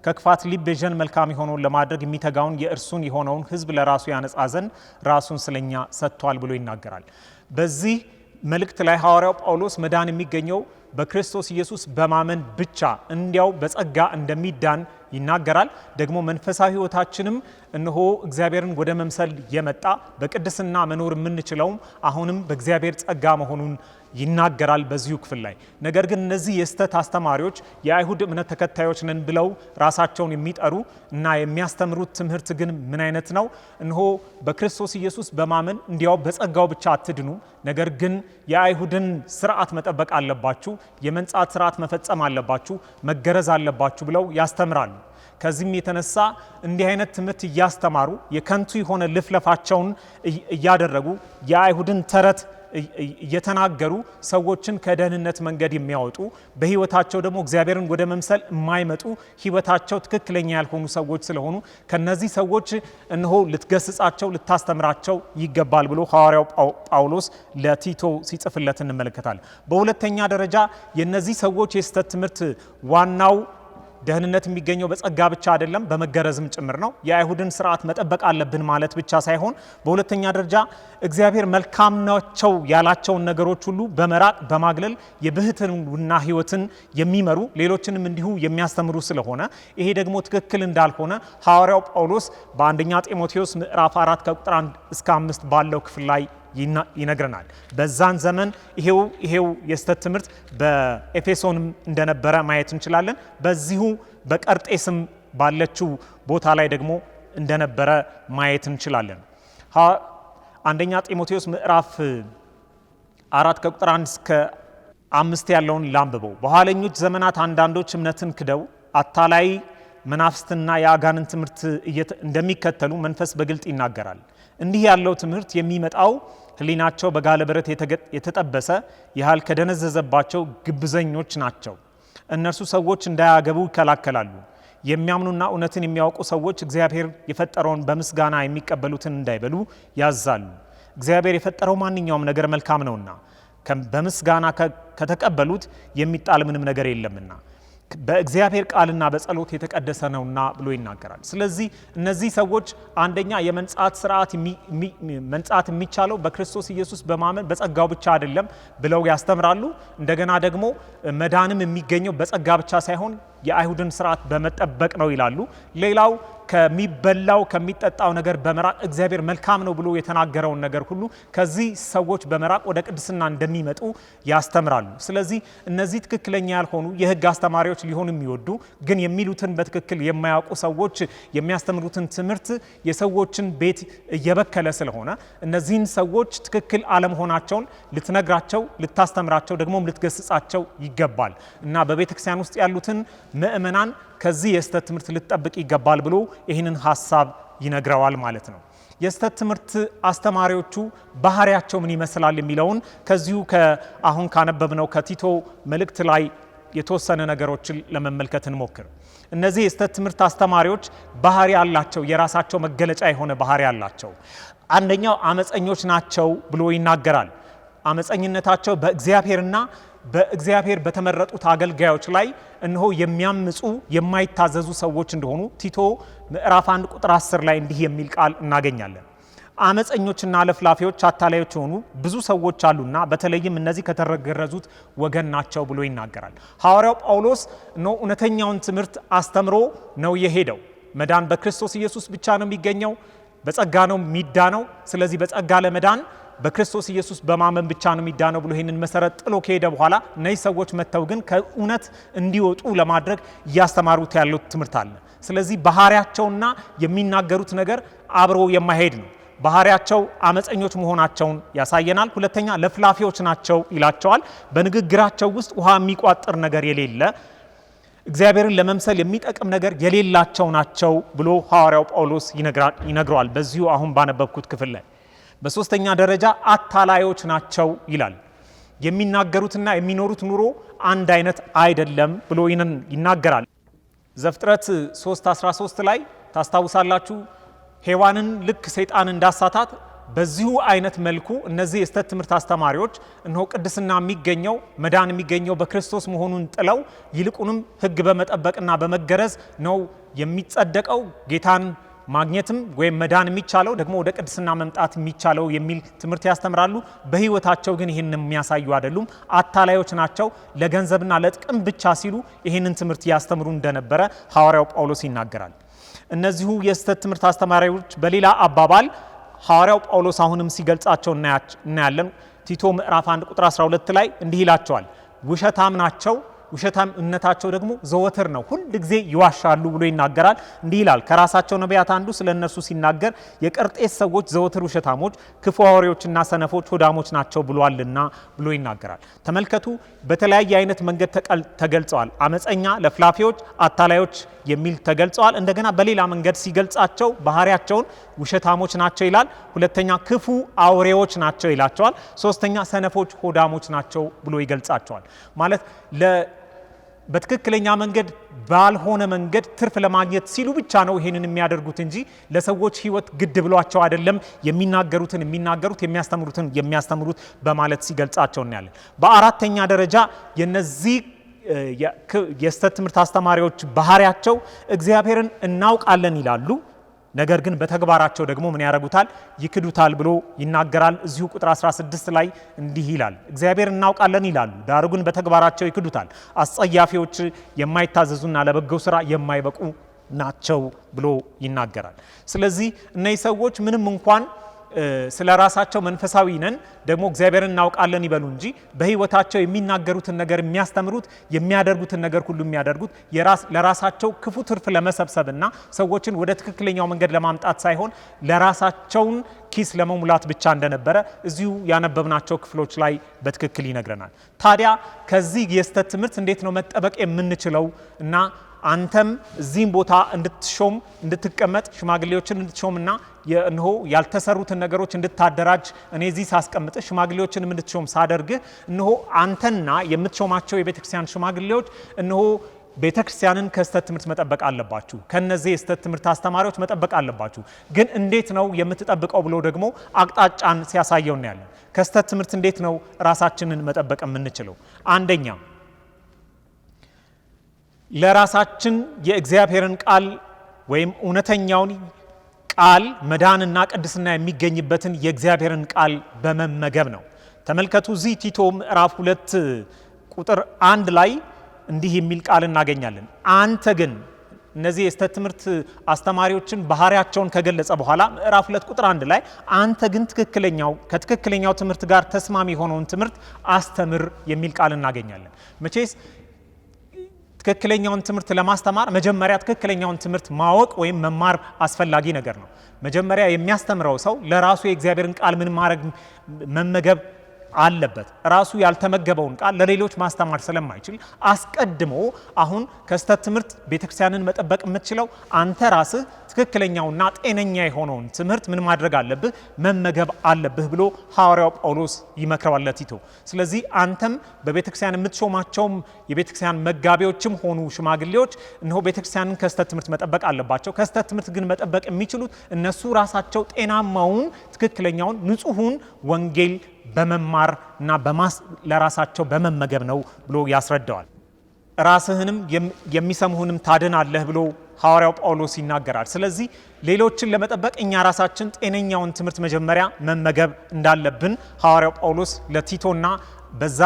ከክፋት ሊቤዠን መልካም የሆነውን ለማድረግ የሚተጋውን የእርሱን የሆነውን ሕዝብ ለራሱ ያነጻ ዘንድ ራሱን ስለኛ ሰጥቷል ብሎ ይናገራል። በዚህ መልእክት ላይ ሐዋርያው ጳውሎስ መዳን የሚገኘው በክርስቶስ ኢየሱስ በማመን ብቻ እንዲያው በጸጋ እንደሚዳን ይናገራል። ደግሞ መንፈሳዊ ሕይወታችንም እነሆ እግዚአብሔርን ወደ መምሰል የመጣ በቅድስና መኖር የምንችለውም አሁንም በእግዚአብሔር ጸጋ መሆኑን ይናገራል በዚሁ ክፍል ላይ። ነገር ግን እነዚህ የስተት አስተማሪዎች የአይሁድ እምነት ተከታዮች ነን ብለው ራሳቸውን የሚጠሩ እና የሚያስተምሩት ትምህርት ግን ምን አይነት ነው? እነሆ በክርስቶስ ኢየሱስ በማመን እንዲያው በጸጋው ብቻ አትድኑ፣ ነገር ግን የአይሁድን ስርዓት መጠበቅ አለባችሁ፣ የመንጻት ስርዓት መፈጸም አለባችሁ፣ መገረዝ አለባችሁ ብለው ያስተምራሉ። ከዚህም የተነሳ እንዲህ አይነት ትምህርት እያስተማሩ የከንቱ የሆነ ልፍለፋቸውን እያደረጉ የአይሁድን ተረት እየተናገሩ ሰዎችን ከደህንነት መንገድ የሚያወጡ በህይወታቸው ደግሞ እግዚአብሔርን ወደ መምሰል የማይመጡ ህይወታቸው ትክክለኛ ያልሆኑ ሰዎች ስለሆኑ ከነዚህ ሰዎች እነሆ ልትገስጻቸው ልታስተምራቸው ይገባል ብሎ ሐዋርያው ጳውሎስ ለቲቶ ሲጽፍለት እንመለከታለን። በሁለተኛ ደረጃ የነዚህ ሰዎች የስተት ትምህርት ዋናው ደህንነት የሚገኘው በጸጋ ብቻ አይደለም፣ በመገረዝም ጭምር ነው። የአይሁድን ስርዓት መጠበቅ አለብን ማለት ብቻ ሳይሆን በሁለተኛ ደረጃ እግዚአብሔር መልካም ናቸው ያላቸውን ነገሮች ሁሉ በመራቅ በማግለል የብህትውና ህይወትን የሚመሩ ሌሎችንም እንዲሁ የሚያስተምሩ ስለሆነ ይሄ ደግሞ ትክክል እንዳልሆነ ሐዋርያው ጳውሎስ በአንደኛ ጢሞቴዎስ ምዕራፍ 4 ከቁጥር 1 እስከ 5 ባለው ክፍል ላይ ይነግረናል። በዛን ዘመን ይሄው የስተት ትምህርት በኤፌሶንም እንደነበረ ማየት እንችላለን። በዚሁ በቀርጤስም ባለችው ቦታ ላይ ደግሞ እንደነበረ ማየት እንችላለን። አንደኛ ጢሞቴዎስ ምዕራፍ 4 ከቁጥር 1 እስከ 5 ያለውን ላንብበው። በኋለኞች ዘመናት አንዳንዶች እምነትን ክደው አታላይ መናፍስትና የአጋንን ትምህርት እንደሚከተሉ መንፈስ በግልጥ ይናገራል። እንዲህ ያለው ትምህርት የሚመጣው ህሊናቸው በጋለ ብረት የተጠበሰ ያህል ከደነዘዘባቸው ግብዘኞች ናቸው። እነርሱ ሰዎች እንዳያገቡ ይከላከላሉ። የሚያምኑና እውነትን የሚያውቁ ሰዎች እግዚአብሔር የፈጠረውን በምስጋና የሚቀበሉትን እንዳይበሉ ያዛሉ። እግዚአብሔር የፈጠረው ማንኛውም ነገር መልካም ነውና በምስጋና ከተቀበሉት የሚጣል ምንም ነገር የለምና በእግዚአብሔር ቃልና በጸሎት የተቀደሰ ነውና ብሎ ይናገራል። ስለዚህ እነዚህ ሰዎች አንደኛ የመንጻት ስርዓት መንጻት የሚቻለው በክርስቶስ ኢየሱስ በማመን በጸጋው ብቻ አይደለም ብለው ያስተምራሉ። እንደገና ደግሞ መዳንም የሚገኘው በጸጋ ብቻ ሳይሆን የአይሁድን ስርዓት በመጠበቅ ነው ይላሉ። ሌላው ከሚበላው ከሚጠጣው ነገር በመራቅ እግዚአብሔር መልካም ነው ብሎ የተናገረውን ነገር ሁሉ ከዚህ ሰዎች በመራቅ ወደ ቅድስና እንደሚመጡ ያስተምራሉ። ስለዚህ እነዚህ ትክክለኛ ያልሆኑ የህግ አስተማሪዎች ሊሆኑ የሚወዱ ግን የሚሉትን በትክክል የማያውቁ ሰዎች የሚያስተምሩትን ትምህርት የሰዎችን ቤት እየበከለ ስለሆነ እነዚህን ሰዎች ትክክል አለመሆናቸውን ልትነግራቸው፣ ልታስተምራቸው፣ ደግሞም ልትገስጻቸው ይገባል እና በቤተ ክርስቲያን ውስጥ ያሉትን ምእመናን ከዚህ የስተት ትምህርት ልትጠብቅ ይገባል ብሎ ይህንን ሐሳብ ይነግረዋል ማለት ነው። የስተት ትምህርት አስተማሪዎቹ ባህሪያቸው ምን ይመስላል የሚለውን ከዚሁ አሁን ካነበብነው ከቲቶ መልእክት ላይ የተወሰነ ነገሮችን ለመመልከት እንሞክር። እነዚህ የስተት ትምህርት አስተማሪዎች ባህሪ አላቸው፣ የራሳቸው መገለጫ የሆነ ባህሪ አላቸው። አንደኛው አመፀኞች ናቸው ብሎ ይናገራል። አመፀኝነታቸው በእግዚአብሔርና በእግዚአብሔር በተመረጡት አገልጋዮች ላይ እነሆ የሚያምፁ የማይታዘዙ ሰዎች እንደሆኑ ቲቶ ምዕራፍ 1 ቁጥር 10 ላይ እንዲህ የሚል ቃል እናገኛለን። አመፀኞችና ለፍላፊዎች አታላዮች የሆኑ ብዙ ሰዎች አሉና በተለይም እነዚህ ከተረገረዙት ወገን ናቸው ብሎ ይናገራል። ሐዋርያው ጳውሎስ ነው እውነተኛውን ትምህርት አስተምሮ ነው የሄደው። መዳን በክርስቶስ ኢየሱስ ብቻ ነው የሚገኘው፣ በጸጋ ነው የሚዳነው። ስለዚህ በጸጋ ለመዳን በክርስቶስ ኢየሱስ በማመን ብቻ ነው የሚዳነው ብሎ ይህንን መሰረት ጥሎ ከሄደ በኋላ እነዚህ ሰዎች መጥተው ግን ከእውነት እንዲወጡ ለማድረግ እያስተማሩት ያሉት ትምህርት አለ። ስለዚህ ባህሪያቸውና የሚናገሩት ነገር አብሮ የማይሄድ ነው። ባህሪያቸው አመፀኞች መሆናቸውን ያሳየናል። ሁለተኛ ለፍላፊዎች ናቸው ይላቸዋል። በንግግራቸው ውስጥ ውሃ የሚቋጥር ነገር የሌለ እግዚአብሔርን ለመምሰል የሚጠቅም ነገር የሌላቸው ናቸው ብሎ ሐዋርያው ጳውሎስ ይነግረዋል በዚሁ አሁን ባነበብኩት ክፍል ላይ። በሶስተኛ ደረጃ አታላዮች ናቸው ይላል። የሚናገሩትና የሚኖሩት ኑሮ አንድ አይነት አይደለም ብሎ ይናገራል። ዘፍጥረት 3:13 ላይ ታስታውሳላችሁ፣ ሔዋንን ልክ ሰይጣን እንዳሳታት በዚሁ አይነት መልኩ እነዚህ የስተት ትምህርት አስተማሪዎች እነሆ ቅድስና የሚገኘው መዳን የሚገኘው በክርስቶስ መሆኑን ጥለው ይልቁንም ሕግ በመጠበቅና በመገረዝ ነው የሚጸደቀው፣ ጌታን ማግኘትም ወይም መዳን የሚቻለው ደግሞ ወደ ቅድስና መምጣት የሚቻለው የሚል ትምህርት ያስተምራሉ። በህይወታቸው ግን ይህን የሚያሳዩ አይደሉም። አታላዮች ናቸው። ለገንዘብና ለጥቅም ብቻ ሲሉ ይህንን ትምህርት ያስተምሩ እንደነበረ ሐዋርያው ጳውሎስ ይናገራል። እነዚሁ የስተት ትምህርት አስተማሪዎች በሌላ አባባል ሐዋርያው ጳውሎስ አሁንም ሲገልጻቸው እናያለን። ቲቶ ምዕራፍ 1 ቁጥር 12 ላይ እንዲህ ይላቸዋል፣ ውሸታም ናቸው፣ ውሸታምነታቸው ደግሞ ዘወትር ነው፣ ሁል ጊዜ ይዋሻሉ ብሎ ይናገራል። እንዲህ ይላል ከራሳቸው ነቢያት አንዱ ስለ እነርሱ ሲናገር የቀርጤስ ሰዎች ዘወትር ውሸታሞች፣ ክፉ አውሬዎችና ሰነፎች፣ ሆዳሞች ናቸው ብሏልና ብሎ ይናገራል። ተመልከቱ፣ በተለያየ አይነት መንገድ ተገልጸዋል። አመፀኛ፣ ለፍላፊዎች፣ አታላዮች የሚል ተገልጸዋል። እንደገና በሌላ መንገድ ሲገልጻቸው ባህሪያቸውን ውሸታሞች ናቸው ይላል። ሁለተኛ ክፉ አውሬዎች ናቸው ይላቸዋል። ሶስተኛ ሰነፎች፣ ሆዳሞች ናቸው ብሎ ይገልጻቸዋል። ማለት በትክክለኛ መንገድ ባልሆነ መንገድ ትርፍ ለማግኘት ሲሉ ብቻ ነው ይሄንን የሚያደርጉት እንጂ ለሰዎች ሕይወት ግድ ብሏቸው አይደለም የሚናገሩትን የሚናገሩት የሚያስተምሩትን የሚያስተምሩት በማለት ሲገልጻቸው እናያለን። በአራተኛ ደረጃ የነዚህ የስተት ትምህርት አስተማሪዎች ባህሪያቸው እግዚአብሔርን እናውቃለን ይላሉ፣ ነገር ግን በተግባራቸው ደግሞ ምን ያደርጉታል? ይክዱታል ብሎ ይናገራል። እዚሁ ቁጥር 16 ላይ እንዲህ ይላል፣ እግዚአብሔር እናውቃለን ይላሉ፣ ዳሩ ግን በተግባራቸው ይክዱታል። አስጸያፊዎች፣ የማይታዘዙና ለበጎ ስራ የማይበቁ ናቸው ብሎ ይናገራል። ስለዚህ እነዚህ ሰዎች ምንም እንኳን ስለ ራሳቸው መንፈሳዊ ነን ደግሞ እግዚአብሔርን እናውቃለን ይበሉ እንጂ በህይወታቸው የሚናገሩትን ነገር የሚያስተምሩት የሚያደርጉትን ነገር ሁሉ የሚያደርጉት ለራሳቸው ክፉ ትርፍ ለመሰብሰብና ሰዎችን ወደ ትክክለኛው መንገድ ለማምጣት ሳይሆን ለራሳቸውን ኪስ ለመሙላት ብቻ እንደነበረ እዚሁ ያነበብናቸው ክፍሎች ላይ በትክክል ይነግረናል። ታዲያ ከዚህ የስተት ትምህርት እንዴት ነው መጠበቅ የምንችለው? እና አንተም እዚህም ቦታ እንድትሾም እንድትቀመጥ ሽማግሌዎችን እንድትሾምና እነሆ ያልተሰሩትን ነገሮች እንድታደራጅ እኔ እዚህ ሳስቀምጥ ሽማግሌዎችን እንድትሾም ሳደርግህ እነሆ አንተና የምትሾማቸው የቤተክርስቲያን ሽማግሌዎች እነሆ ቤተክርስቲያንን ከስተት ትምህርት መጠበቅ አለባችሁ፣ ከነዚህ የስተት ትምህርት አስተማሪዎች መጠበቅ አለባችሁ። ግን እንዴት ነው የምትጠብቀው ብሎ ደግሞ አቅጣጫን ሲያሳየው እናያለን። ከስተት ትምህርት እንዴት ነው ራሳችንን መጠበቅ የምንችለው? አንደኛ ለራሳችን የእግዚአብሔርን ቃል ወይም እውነተኛውን ቃል መዳንና ቅድስና የሚገኝበትን የእግዚአብሔርን ቃል በመመገብ ነው። ተመልከቱ፣ እዚህ ቲቶ ምዕራፍ 2 ቁጥር 1 ላይ እንዲህ የሚል ቃል እናገኛለን። አንተ ግን እነዚህ የስተት ትምህርት አስተማሪዎችን ባህሪያቸውን ከገለጸ በኋላ ምዕራፍ 2 ቁጥር 1 ላይ አንተ ግን ከትክክለኛው ትምህርት ጋር ተስማሚ የሆነውን ትምህርት አስተምር የሚል ቃል እናገኛለን። መቼስ ትክክለኛውን ትምህርት ለማስተማር መጀመሪያ ትክክለኛውን ትምህርት ማወቅ ወይም መማር አስፈላጊ ነገር ነው። መጀመሪያ የሚያስተምረው ሰው ለራሱ የእግዚአብሔርን ቃል ምን ማድረግ መመገብ አለበት። ራሱ ያልተመገበውን ቃል ለሌሎች ማስተማር ስለማይችል አስቀድሞ አሁን ከስተት ትምህርት ቤተክርስቲያንን መጠበቅ የምትችለው አንተ ራስህ ትክክለኛውና ጤነኛ የሆነውን ትምህርት ምን ማድረግ አለብህ? መመገብ አለብህ ብሎ ሐዋርያው ጳውሎስ ይመክረዋል ለቲቶ። ስለዚህ አንተም በቤተክርስቲያን የምትሾማቸውም የቤተክርስቲያን መጋቢዎችም ሆኑ ሽማግሌዎች እነሆ ቤተክርስቲያንን ከስተት ትምህርት መጠበቅ አለባቸው። ከስተት ትምህርት ግን መጠበቅ የሚችሉት እነሱ ራሳቸው ጤናማውን ትክክለኛውን ንጹሑን ወንጌል በመማር እና ለራሳቸው በመመገብ ነው ብሎ ያስረዳዋል። ራስህንም የሚሰሙህንም ታድናለህ ብሎ ሐዋርያው ጳውሎስ ይናገራል። ስለዚህ ሌሎችን ለመጠበቅ እኛ ራሳችን ጤነኛውን ትምህርት መጀመሪያ መመገብ እንዳለብን ሐዋርያው ጳውሎስ ለቲቶና በዛ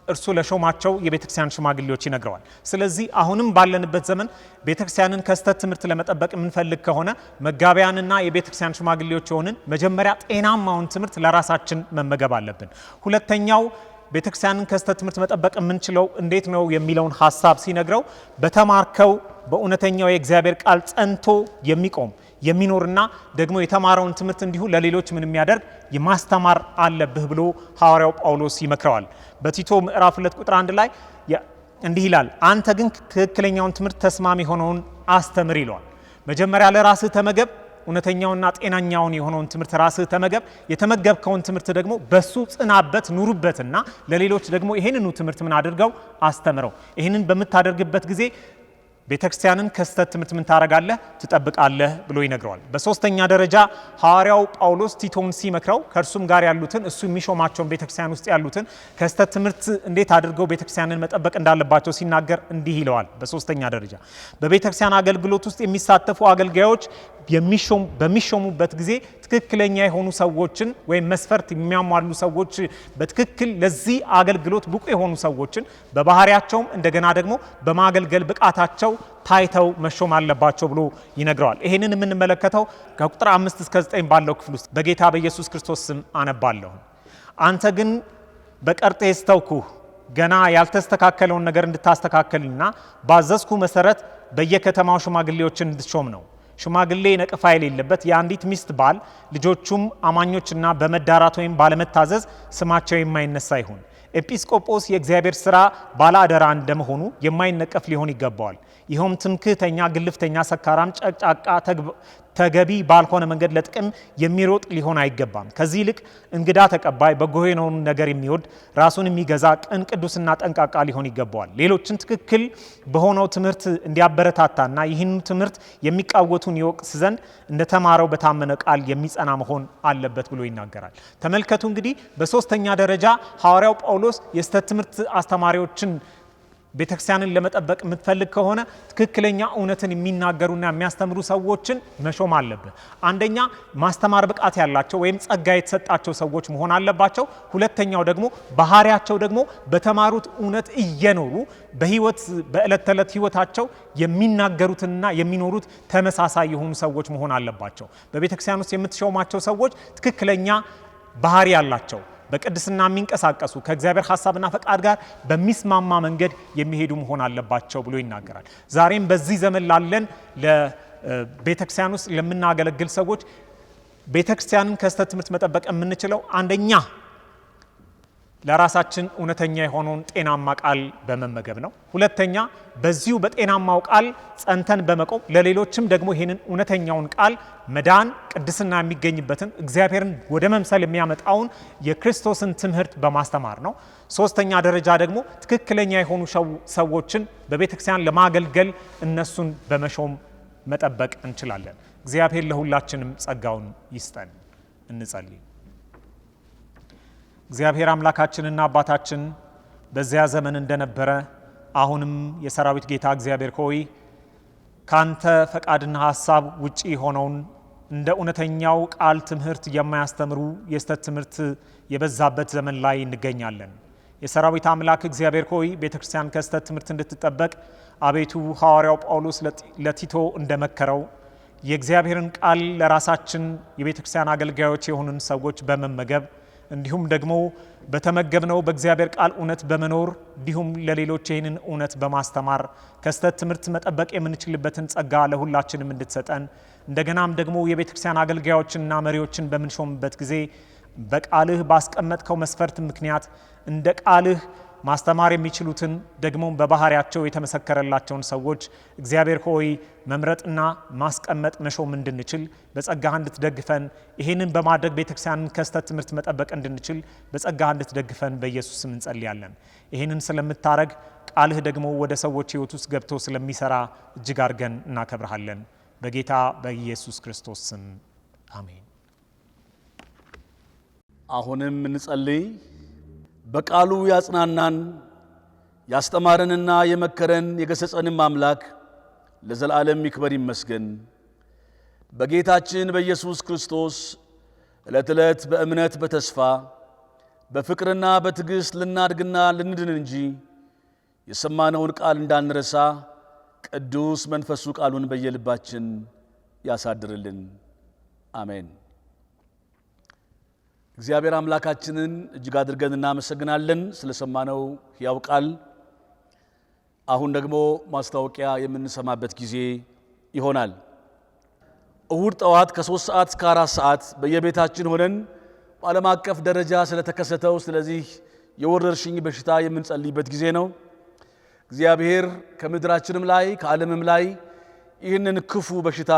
እርሱ ለሾማቸው የቤተክርስቲያን ሽማግሌዎች ይነግረዋል። ስለዚህ አሁንም ባለንበት ዘመን ቤተክርስቲያንን ከስተት ትምህርት ለመጠበቅ የምንፈልግ ከሆነ መጋቢያንና የቤተክርስቲያን ሽማግሌዎች የሆንን መጀመሪያ ጤናማውን ትምህርት ለራሳችን መመገብ አለብን። ሁለተኛው ቤተክርስቲያንን ከስተት ትምህርት መጠበቅ የምንችለው እንዴት ነው የሚለውን ሐሳብ ሲነግረው በተማርከው በእውነተኛው የእግዚአብሔር ቃል ጸንቶ የሚቆም የሚኖርና ደግሞ የተማረውን ትምህርት እንዲሁ ለሌሎች ምን የሚያደርግ የማስተማር አለብህ ብሎ ሐዋርያው ጳውሎስ ይመክረዋል። በቲቶ ምዕራፍ 2 ቁጥር 1 ላይ እንዲህ ይላል፣ አንተ ግን ትክክለኛውን ትምህርት ተስማሚ ሆነውን አስተምር ይለዋል። መጀመሪያ ለራስህ ተመገብ፣ እውነተኛውና ጤናኛውን የሆነውን ትምህርት ራስህ ተመገብ። የተመገብከውን ትምህርት ደግሞ በሱ ጽናበት ኑሩበትና ለሌሎች ደግሞ ይሄንኑ ትምህርት ምን አድርገው አስተምረው። ይሄንን በምታደርግበት ጊዜ ቤተክርስቲያንን ከስተት ትምህርት ምን ታረጋለህ? ትጠብቃለህ ብሎ ይነግረዋል። በሶስተኛ ደረጃ ሐዋርያው ጳውሎስ ቲቶን ሲመክረው ከእርሱም ጋር ያሉትን እሱ የሚሾማቸውን ቤተክርስቲያን ውስጥ ያሉትን ከስተት ትምህርት እንዴት አድርገው ቤተክርስቲያንን መጠበቅ እንዳለባቸው ሲናገር እንዲህ ይለዋል። በሶስተኛ ደረጃ በቤተክርስቲያን አገልግሎት ውስጥ የሚሳተፉ አገልጋዮች በሚሾሙበት ጊዜ ትክክለኛ የሆኑ ሰዎችን ወይም መስፈርት የሚያሟሉ ሰዎች በትክክል ለዚህ አገልግሎት ብቁ የሆኑ ሰዎችን በባህሪያቸውም እንደገና ደግሞ በማገልገል ብቃታቸው ታይተው መሾም አለባቸው ብሎ ይነግረዋል። ይሄንን የምንመለከተው ከቁጥር 5 እስከ 9 ባለው ክፍል ውስጥ በጌታ በኢየሱስ ክርስቶስ ስም አነባለሁ። አንተ ግን በቀርጤስ ተውኩህ ገና ያልተስተካከለውን ነገር እንድታስተካከልና ባዘዝኩ መሰረት በየከተማው ሽማግሌዎችን እንድትሾም ነው። ሽማግሌ ነቅፋ የሌለበት የአንዲት ሚስት ባል ልጆቹም አማኞችና በመዳራት ወይም ባለመታዘዝ ስማቸው የማይነሳ ይሁን። ኤጲስቆጶስ የእግዚአብሔር ሥራ ባለአደራ እንደመሆኑ የማይነቀፍ ሊሆን ይገባዋል። ይኸውም ትምክህተኛ፣ ግልፍተኛ፣ ሰካራም፣ ጨቅጫቃ፣ ተገቢ ባልሆነ መንገድ ለጥቅም የሚሮጥ ሊሆን አይገባም። ከዚህ ይልቅ እንግዳ ተቀባይ፣ በጎ የሆነውን ነገር የሚወድ፣ ራሱን የሚገዛ፣ ቅን፣ ቅዱስና ጠንቃቃ ሊሆን ይገባዋል። ሌሎችን ትክክል በሆነው ትምህርት እንዲያበረታታና ይህን ትምህርት የሚቃወቱን ይወቅስ ዘንድ እንደተማረው በታመነ ቃል የሚጸና መሆን አለበት ብሎ ይናገራል። ተመልከቱ እንግዲህ በሶስተኛ ደረጃ ሐዋርያው ጳውሎስ የስተት ትምህርት አስተማሪዎችን ቤተክርስቲያንን ለመጠበቅ የምትፈልግ ከሆነ ትክክለኛ እውነትን የሚናገሩና የሚያስተምሩ ሰዎችን መሾም አለብህ። አንደኛ ማስተማር ብቃት ያላቸው ወይም ጸጋ የተሰጣቸው ሰዎች መሆን አለባቸው። ሁለተኛው ደግሞ ባህሪያቸው ደግሞ በተማሩት እውነት እየኖሩ በዕለት ተዕለት ህይወታቸው የሚናገሩትና የሚኖሩት ተመሳሳይ የሆኑ ሰዎች መሆን አለባቸው። በቤተክርስቲያን ውስጥ የምትሾማቸው ሰዎች ትክክለኛ ባህሪ ያላቸው፣ በቅድስና የሚንቀሳቀሱ፣ ከእግዚአብሔር ሐሳብና ፈቃድ ጋር በሚስማማ መንገድ የሚሄዱ መሆን አለባቸው ብሎ ይናገራል። ዛሬም በዚህ ዘመን ላለን ለቤተክርስቲያን ውስጥ ለምናገለግል ሰዎች ቤተክርስቲያንን ከስተት ትምህርት መጠበቅ የምንችለው አንደኛ ለራሳችን እውነተኛ የሆነውን ጤናማ ቃል በመመገብ ነው። ሁለተኛ በዚሁ በጤናማው ቃል ጸንተን በመቆም ለሌሎችም ደግሞ ይህንን እውነተኛውን ቃል መዳን፣ ቅድስና የሚገኝበትን እግዚአብሔርን ወደ መምሰል የሚያመጣውን የክርስቶስን ትምህርት በማስተማር ነው። ሶስተኛ ደረጃ ደግሞ ትክክለኛ የሆኑ ሰዎችን በቤተክርስቲያን ለማገልገል እነሱን በመሾም መጠበቅ እንችላለን። እግዚአብሔር ለሁላችንም ጸጋውን ይስጠን። እንጸልይ። እግዚአብሔር አምላካችንና አባታችን በዚያ ዘመን እንደነበረ አሁንም የሰራዊት ጌታ እግዚአብሔር ሆይ ካንተ ፈቃድና ሐሳብ ውጪ ሆነውን እንደ እውነተኛው ቃል ትምህርት የማያስተምሩ የስተት ትምህርት የበዛበት ዘመን ላይ እንገኛለን። የሰራዊት አምላክ እግዚአብሔር ሆይ ቤተክርስቲያን ከስተት ትምህርት እንድትጠበቅ አቤቱ ሐዋርያው ጳውሎስ ለቲቶ እንደመከረው የእግዚአብሔርን ቃል ለራሳችን የቤተክርስቲያን አገልጋዮች የሆኑን ሰዎች በመመገብ እንዲሁም ደግሞ በተመገብነው በእግዚአብሔር ቃል እውነት በመኖር እንዲሁም ለሌሎች ይህንን እውነት በማስተማር ከስተት ትምህርት መጠበቅ የምንችልበትን ጸጋ ለሁላችንም እንድትሰጠን እንደገናም ደግሞ የቤተክርስቲያን አገልጋዮችንና መሪዎችን በምንሾምበት ጊዜ በቃልህ ባስቀመጥከው መስፈርት ምክንያት እንደ ቃልህ ማስተማር የሚችሉትን ደግሞ በባህሪያቸው የተመሰከረላቸውን ሰዎች እግዚአብሔር ሆይ መምረጥና ማስቀመጥ መሾም እንድንችል በጸጋህ እንድትደግፈን ይህንን በማድረግ ቤተክርስቲያንን ከስተት ትምህርት መጠበቅ እንድንችል በጸጋህ እንድትደግፈን በኢየሱስ ስም እንጸልያለን። ይህንን ስለምታረግ ቃልህ ደግሞ ወደ ሰዎች ሕይወት ውስጥ ገብቶ ስለሚሰራ እጅግ አድርገን እናከብረሃለን። በጌታ በኢየሱስ ክርስቶስ ስም አሜን። አሁንም እንጸልይ። በቃሉ ያጽናናን ያስተማረንና የመከረን የገሰጸንም አምላክ ለዘላለም ይክበር ይመስገን። በጌታችን በኢየሱስ ክርስቶስ ዕለት ዕለት በእምነት በተስፋ በፍቅርና በትዕግሥት ልናድግና ልንድን እንጂ የሰማነውን ቃል እንዳንረሳ ቅዱስ መንፈሱ ቃሉን በየልባችን ያሳድርልን። አሜን። እግዚአብሔር አምላካችንን እጅግ አድርገን እናመሰግናለን ስለሰማነው ሕያው ቃል። አሁን ደግሞ ማስታወቂያ የምንሰማበት ጊዜ ይሆናል። እሁድ ጠዋት ከ3 ሰዓት እስከ 4 ሰዓት በየቤታችን ሆነን በዓለም አቀፍ ደረጃ ስለተከሰተው ስለዚህ የወረርሽኝ በሽታ የምንጸልይበት ጊዜ ነው። እግዚአብሔር ከምድራችንም ላይ ከዓለምም ላይ ይህንን ክፉ በሽታ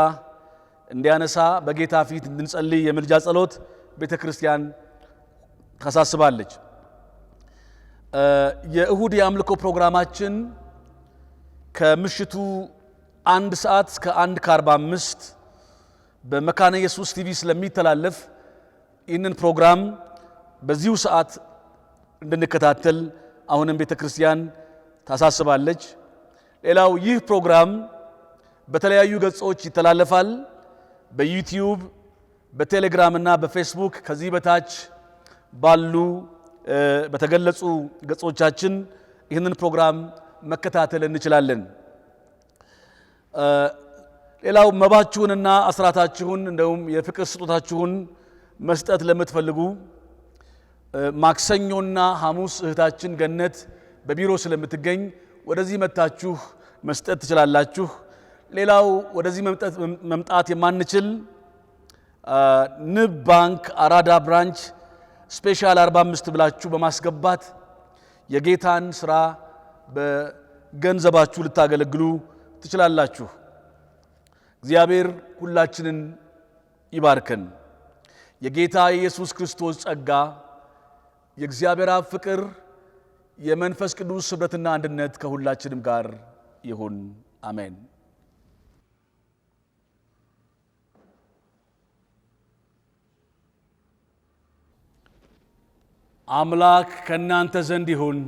እንዲያነሳ በጌታ ፊት እንድንጸልይ የምልጃ ጸሎት ቤተ ክርስቲያን ታሳስባለች። የእሁድ የአምልኮ ፕሮግራማችን ከምሽቱ 1 ሰዓት እስከ 1:45 በመካነ ኢየሱስ ቲቪ ስለሚተላለፍ ይህንን ፕሮግራም በዚሁ ሰዓት እንድንከታተል አሁንም ቤተ ክርስቲያን ታሳስባለች። ሌላው ይህ ፕሮግራም በተለያዩ ገጾች ይተላለፋል። በዩቲዩብ፣ በቴሌግራም እና በፌስቡክ ከዚህ በታች ባሉ በተገለጹ ገጾቻችን ይህንን ፕሮግራም መከታተል እንችላለን። ሌላው መባችሁንና አስራታችሁን እንደውም የፍቅር ስጦታችሁን መስጠት ለምትፈልጉ ማክሰኞና ሐሙስ እህታችን ገነት በቢሮ ስለምትገኝ ወደዚህ መጣችሁ መስጠት ትችላላችሁ። ሌላው ወደዚህ መምጣት የማንችል ንብ ባንክ አራዳ ብራንች ስፔሻል 45 ብላችሁ በማስገባት የጌታን ስራ በገንዘባችሁ ልታገለግሉ ትችላላችሁ። እግዚአብሔር ሁላችንን ይባርከን። የጌታ ኢየሱስ ክርስቶስ ጸጋ፣ የእግዚአብሔር አብ ፍቅር፣ የመንፈስ ቅዱስ ኅብረትና አንድነት ከሁላችንም ጋር ይሁን። አሜን። አምላክ ከእናንተ ዘንድ ይሁን።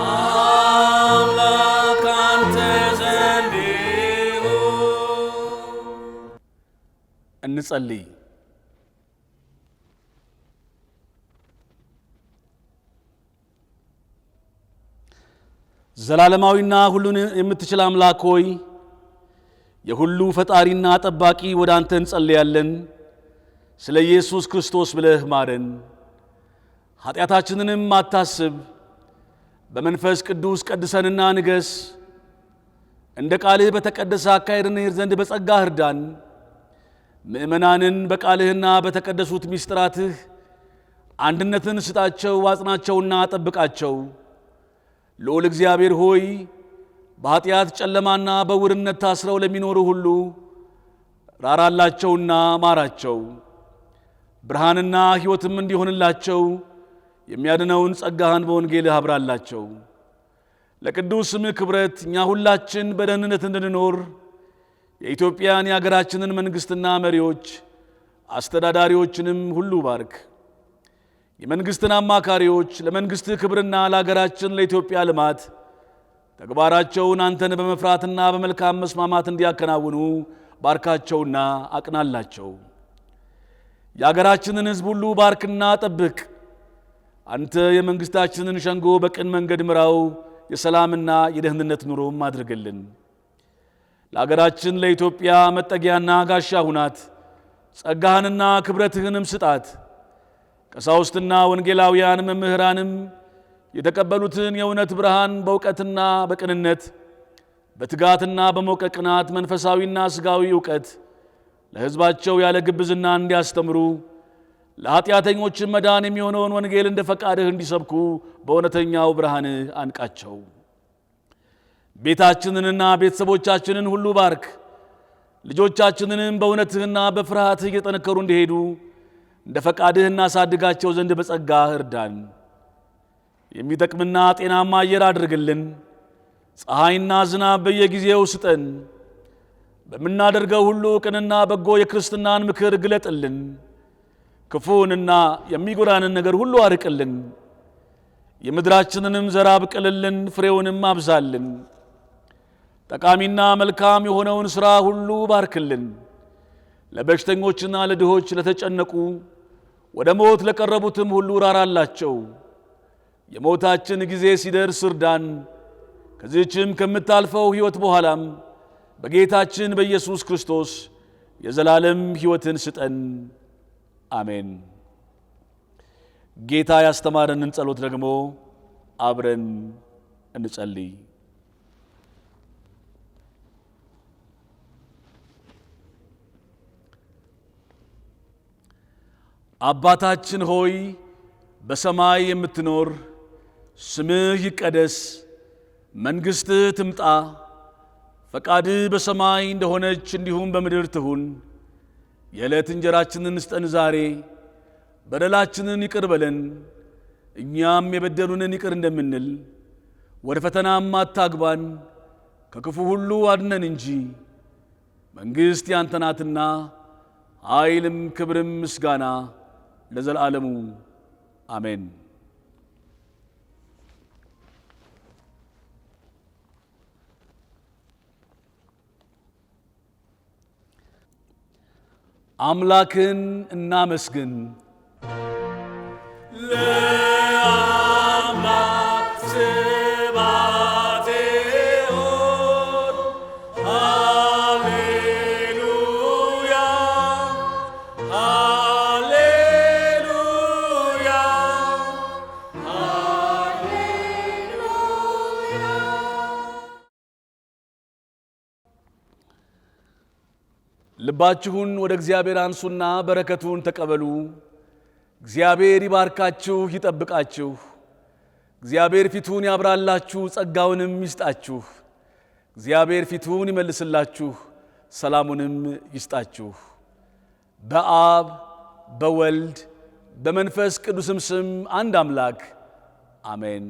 አምላክ ካንተ ዘንድ ይሁን። እንጸልይ። ዘላለማዊና ሁሉን የምትችል አምላክ ሆይ የሁሉ ፈጣሪና ጠባቂ ወደ አንተ እንጸልያለን። ስለ ኢየሱስ ክርስቶስ ብለህ ማረን፣ ኃጢአታችንንም አታስብ። በመንፈስ ቅዱስ ቀድሰንና ንገስ። እንደ ቃልህ በተቀደሰ አካሄድ እንሄድ ዘንድ በጸጋህ እርዳን። ምእመናንን በቃልህና በተቀደሱት ምስጢራትህ አንድነትን ስጣቸው፣ አጽናቸውና ጠብቃቸው። ልዑል እግዚአብሔር ሆይ በኃጢአት ጨለማና በውርነት ታስረው ለሚኖሩ ሁሉ ራራላቸውና ማራቸው። ብርሃንና ሕይወትም እንዲሆንላቸው የሚያድነውን ጸጋህን በወንጌልህ አብራላቸው። ለቅዱስ ስምህ ክብረት እኛ ሁላችን በደህንነት እንድንኖር የኢትዮጵያን የአገራችንን መንግሥትና መሪዎች አስተዳዳሪዎችንም ሁሉ ባርክ። የመንግሥትን አማካሪዎች ለመንግሥትህ ክብርና ለአገራችን ለኢትዮጵያ ልማት ተግባራቸውን አንተን በመፍራትና በመልካም መስማማት እንዲያከናውኑ ባርካቸውና አቅናላቸው። የአገራችንን ሕዝብ ሁሉ ባርክና ጠብቅ። አንተ የመንግሥታችንን ሸንጎ በቅን መንገድ ምራው፣ የሰላምና የደህንነት ኑሮም አድርግልን። ለአገራችን ለኢትዮጵያ መጠጊያና ጋሻ ሁናት፣ ጸጋህንና ክብረትህንም ስጣት። ቀሳውስትና ወንጌላውያን መምህራንም የተቀበሉትን የእውነት ብርሃን በእውቀትና በቅንነት በትጋትና በሞቀ ቅናት መንፈሳዊና ሥጋዊ እውቀት ለሕዝባቸው ያለ ግብዝና እንዲያስተምሩ ለኃጢአተኞችን መዳን የሚሆነውን ወንጌል እንደ ፈቃድህ እንዲሰብኩ በእውነተኛው ብርሃንህ አንቃቸው። ቤታችንንና ቤተሰቦቻችንን ሁሉ ባርክ። ልጆቻችንንም በእውነትህና በፍርሃትህ እየጠነከሩ እንዲሄዱ እንደ ፈቃድህ እናሳድጋቸው ዘንድ በጸጋህ እርዳን። የሚጠቅምና ጤናማ አየር አድርግልን። ፀሐይና ዝናብ በየጊዜው ስጠን። በምናደርገው ሁሉ ቅንና በጎ የክርስትናን ምክር ግለጥልን። ክፉንና የሚጎዳንን ነገር ሁሉ አርቅልን። የምድራችንንም ዘር አብቅልልን፣ ፍሬውንም አብዛልን። ጠቃሚና መልካም የሆነውን ሥራ ሁሉ ባርክልን። ለበሽተኞችና ለድሆች ለተጨነቁ ወደ ሞት ለቀረቡትም ሁሉ ራራላቸው። የሞታችን ጊዜ ሲደርስ እርዳን። ከዚህችም ከምታልፈው ሕይወት በኋላም በጌታችን በኢየሱስ ክርስቶስ የዘላለም ሕይወትን ስጠን። አሜን። ጌታ ያስተማረንን ጸሎት ደግሞ አብረን እንጸልይ። አባታችን ሆይ በሰማይ የምትኖር፣ ስምህ ይቀደስ፣ መንግሥትህ ትምጣ፣ ፈቃድህ በሰማይ እንደሆነች እንዲሁም በምድር ትሁን። የዕለት እንጀራችንን ስጠን ዛሬ፣ በደላችንን ይቅር በለን እኛም የበደሉንን ይቅር እንደምንል፣ ወደ ፈተናም አታግባን ከክፉ ሁሉ አድነን እንጂ መንግሥት ያንተ ናትና ኃይልም ክብርም ምስጋና ለዘላለሙ አሜን። አምላክን እናመስግን። ለአምላክ ስብሐት ይሁን፣ ሃሌሉያ ሃሌሉያ። ልባችሁን ወደ እግዚአብሔር አንሱና በረከቱን ተቀበሉ። እግዚአብሔር ይባርካችሁ ይጠብቃችሁ። እግዚአብሔር ፊቱን ያብራላችሁ ጸጋውንም ይስጣችሁ። እግዚአብሔር ፊቱን ይመልስላችሁ ሰላሙንም ይስጣችሁ። በአብ በወልድ በመንፈስ ቅዱስም ስም አንድ አምላክ አሜን።